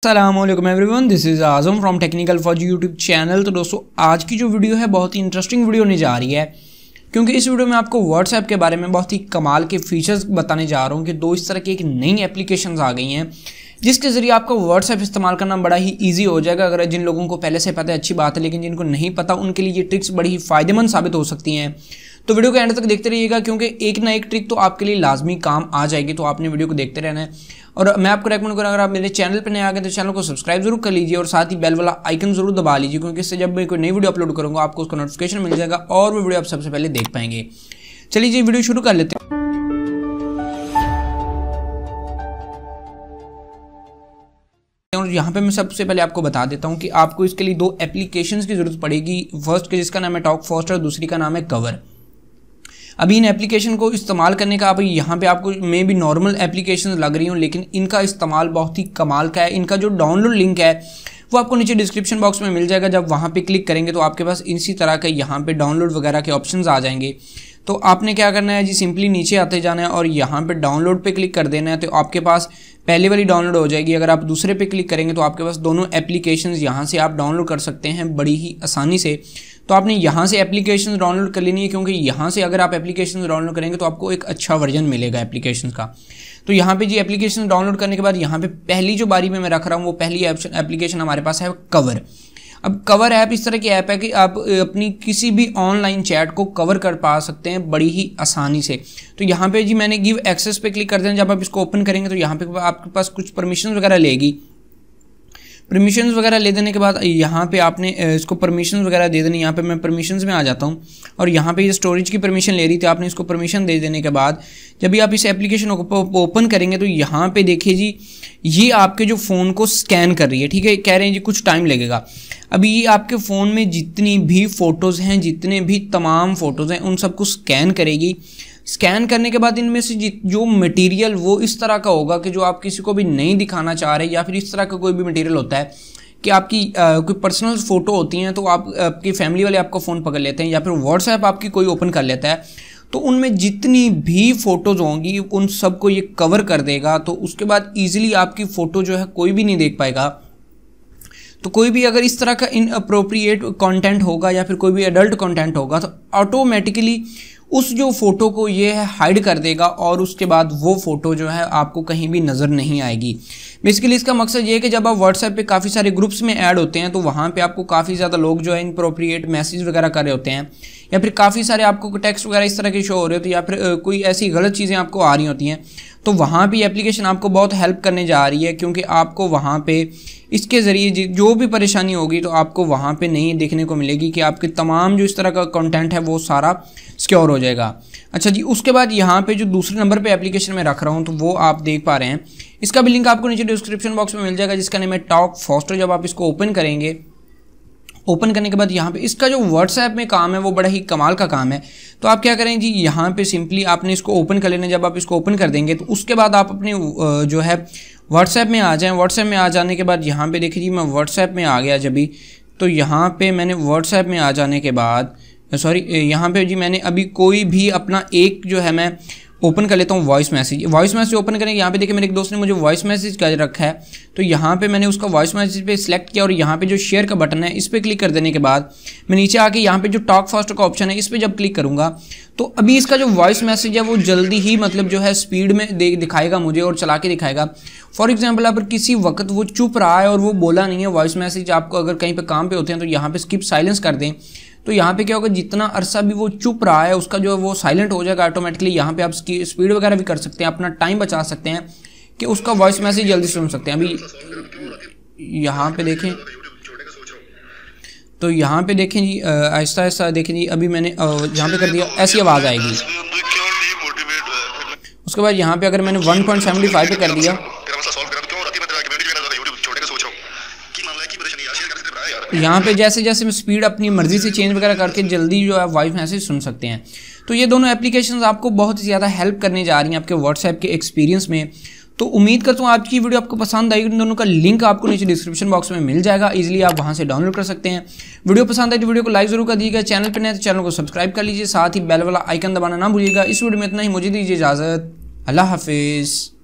अस्सलामुअलैकुम everyone, this is Azam from technical for YouTube channel. तो दोस्तों, आज की जो वीडियो है बहुत ही इंटरेस्टिंग वीडियो होने जा रही है, क्योंकि इस वीडियो में आपको व्हाट्सएप के बारे में बहुत ही कमाल के फीचर्स बताने जा रहा हूँ कि दो इस तरह की एक नई एप्लीकेशंस आ गई हैं जिसके ज़रिए आपका व्हाट्सएप इस्तेमाल करना बड़ा ही ईजी हो जाएगा। अगर जिन लोगों को पहले से पता है अच्छी बात है, लेकिन जिनको नहीं पता उनके लिए ये ट्रिक्स बड़ी ही फ़ायदेमंद साबित हो सकती हैं। तो वीडियो को एंड तक देखते रहिएगा, क्योंकि एक ना एक ट्रिक तो आपके लिए लाजमी काम आ जाएगी। तो आपने वीडियो को देखते रहना है। और मैं आपको रेकमेंड करूँ, अगर आप मेरे चैनल पर नए आ गए तो चैनल को सब्सक्राइब जरूर कर लीजिए और साथ ही बेल वाला आइकन जरूर दबा लीजिए, क्योंकि इससे जब मैं कोई नई वीडियो अपलोड करूँगा आपको उसका नोटिफिकेशन मिल जाएगा और वो वीडियो आप सबसे पहले देख पाएंगे। चलिए जी, वीडियो शुरू कर लेते हैं। और यहाँ पे मैं सबसे पहले आपको बता देता हूँ कि आपको इसके लिए दो एप्लीकेशंस की जरूरत पड़ेगी। फर्स्ट के जिसका नाम है टॉक फास्ट और दूसरी का नाम है कवर। अभी इन एप्लीकेशन को इस्तेमाल करने का आप यहाँ पे आपको मे भी नॉर्मल एप्लीकेशन लग रही हूँ, लेकिन इनका इस्तेमाल बहुत ही कमाल का है। इनका जो डाउनलोड लिंक है वो आपको नीचे डिस्क्रिप्शन बॉक्स में मिल जाएगा। जब वहाँ पे क्लिक करेंगे तो आपके पास इसी तरह के यहाँ पे डाउनलोड वगैरह के ऑप्शंस आ जाएंगे। तो आपने क्या करना है जी, सिंपली नीचे आते जाना है और यहाँ पे डाउनलोड पे क्लिक कर देना है। तो आपके पास पहले वाली डाउनलोड हो जाएगी। अगर आप दूसरे पे क्लिक करेंगे तो आपके पास दोनों एप्लीकेशंस यहाँ से आप डाउनलोड कर सकते हैं बड़ी ही आसानी से। तो आपने यहाँ से एप्लीकेशन डाउनलोड कर लेनी है, क्योंकि यहाँ से अगर आप एप्लीकेशन डाउनलोड करेंगे तो आपको एक अच्छा वर्जन मिलेगा एप्लीकेशन का। तो यहाँ पे जी एप्लीकेशन डाउनलोड करने के बाद यहाँ पे पहली जो बारी में मैं रख रहा हूँ वो पहली एप्लीकेशन हमारे पास है कवर। अब कवर ऐप इस तरह की ऐप है कि आप अपनी किसी भी ऑनलाइन चैट को कवर कर पा सकते हैं बड़ी ही आसानी से। तो यहाँ पे जी मैंने गिव एक्सेस पे क्लिक कर देना। जब आप इसको ओपन करेंगे तो यहाँ पे आपके पास कुछ परमिशन वगैरह लेगी। परमिशंस वगैरह ले देने के बाद यहाँ पे आपने इसको परमिशंस वगैरह दे देनी। यहाँ पे मैं परमिशंस में आ जाता हूँ और यहाँ पे ये स्टोरेज की परमिशन ले रही थी। आपने इसको परमिशन दे देने के बाद जब भी आप इस एप्लीकेशन को ओपन करेंगे तो यहाँ पे देखिए जी, ये आपके जो फ़ोन को स्कैन कर रही है। ठीक है, कह रहे हैं जी कुछ टाइम लगेगा। अभी ये आपके फ़ोन में जितनी भी फ़ोटोज़ हैं, जितने भी तमाम फ़ोटोज़ हैं, उन सबको स्कैन करेगी। स्कैन करने के बाद इनमें से जो मटेरियल वो इस तरह का होगा कि जो आप किसी को भी नहीं दिखाना चाह रहे, या फिर इस तरह का कोई भी मटेरियल होता है कि आपकी कोई पर्सनल फ़ोटो होती हैं तो आपकी फैमिली वाले आपका फ़ोन पकड़ लेते हैं, या फिर व्हाट्सएप आपकी कोई ओपन कर लेता है, तो उनमें जितनी भी फ़ोटोज़ होंगी उन सबको ये कवर कर देगा। तो उसके बाद ईजिली आपकी फ़ोटो जो है कोई भी नहीं देख पाएगा। तो कोई भी अगर इस तरह का इनअप्रोप्रिएट कंटेंट होगा या फिर कोई भी एडल्ट कंटेंट होगा तो ऑटोमेटिकली उस जो फ़ोटो को ये है हाइड कर देगा और उसके बाद वो फ़ोटो जो है आपको कहीं भी नज़र नहीं आएगी। बेसिकली इसका मकसद ये है कि जब आप व्हाट्सएप पे काफ़ी सारे ग्रुप्स में ऐड होते हैं तो वहाँ पे आपको काफ़ी ज़्यादा लोग जो है इनअप्रोप्रिएट मैसेज वगैरह कर रहे होते हैं, या फिर काफ़ी सारे आपको टेक्स्ट वगैरह इस तरह के शो हो रहे होते हैं, या फिर कोई ऐसी गलत चीज़ें आपको आ रही होती हैं। तो वहाँ भी एप्लीकेशन आपको बहुत हेल्प करने जा रही है, क्योंकि आपको वहाँ पे इसके ज़रिए जो भी परेशानी होगी तो आपको वहाँ पे नहीं देखने को मिलेगी कि आपके तमाम जो इस तरह का कंटेंट है वो सारा सिक्योर हो जाएगा। अच्छा जी, उसके बाद यहाँ पे जो दूसरे नंबर पे एप्लीकेशन में रख रहा हूँ तो वो आप देख पा रहे हैं। इसका भी लिंक आपको नीचे डिस्क्रिप्शन बॉक्स में मिल जाएगा, जिसका नेम है टॉक फास्ट। जब आप इसको ओपन करेंगे, ओपन करने के बाद यहाँ पे इसका जो व्हाट्सएप में काम है वो बड़ा ही कमाल का काम है। तो आप क्या करें जी, यहाँ पे सिंपली आपने इसको ओपन कर लेना। जब आप इसको ओपन कर देंगे तो उसके बाद आप अपने जो है व्हाट्सएप में आ जाएं। व्हाट्सएप में आ जाने के बाद यहाँ पे देखिए जी, मैं व्हाट्सएप में आ गया जब भी। तो यहाँ पे मैंने व्हाट्सएप में आ जाने के बाद यहाँ पे जी मैंने अभी कोई भी अपना एक जो है मैं ओपन कर लेता हूँ वॉइस मैसेज ओपन करेंगे। यहाँ पे देखिए मेरे एक दोस्त ने मुझे वॉइस मैसेज कर रखा है, तो यहाँ पे मैंने उसका वॉइस मैसेज पे सिलेक्ट किया और यहाँ पे जो शेयर का बटन है इस पर क्लिक कर देने के बाद मैं नीचे आके यहाँ पे जो टॉक फास्ट का ऑप्शन है इस पर जब क्लिक करूँगा तो अभी इसका जो वॉइस मैसेज है वो जल्दी ही मतलब जो है स्पीड में दिखाएगा मुझे और चला के दिखाएगा। फॉर एग्जाम्पल अगर किसी वक्त वो चुप रहा है और वो बोला नहीं है वॉइस मैसेज, आपको अगर कहीं पर काम पे होते हैं तो यहाँ पे स्किप साइलेंस कर दें, तो यहाँ पे क्या होगा, जितना अरसा भी वो चुप रहा है उसका जो है वो साइलेंट हो जाएगा ऑटोमेटिकली। यहाँ पे आप स्पीड वगैरह भी कर सकते हैं, अपना टाइम बचा सकते हैं कि उसका वॉइस मैसेज जल्दी सुन सकते हैं। अभी यहाँ पे देखें तो यहाँ पे देखें जी, आहिस्ता आहिस्ता देखें जी, अभी मैंने यहाँ पे कर दिया, ऐसी आवाज़ आएगी। उसके बाद यहाँ पे अगर मैंने 1.75 पे कर दिया, यहाँ पे जैसे जैसे मैं स्पीड अपनी मर्ज़ी से चेंज वगैरह करके जल्दी जो है वॉइस मैसेज सुन सकते हैं। तो ये दोनों एप्लीकेशंस आपको बहुत ही ज़्यादा हेल्प करने जा रही हैं आपके व्हाट्सएप के एक्सपीरियंस में। तो उम्मीद करता हूँ आज की वीडियो आपको पसंद आएगी। इन दोनों का लिंक आपको नीचे डिस्क्रिप्शन बॉक्स में मिल जाएगा, इजीली आप वहाँ से डाउनलोड कर सकते हैं। वीडियो पसंद आए तो वीडियो को लाइक जरूर कर दीजिएगा, चैनल पर नए तो चैनल को सब्सक्राइब कर लीजिए, साथ ही बेल वाला आइकन दबाना ना भूलिएगा। इस वीडियो में इतना ही, मुझे दीजिए इजाज़त, अल्लाह हाफिज़।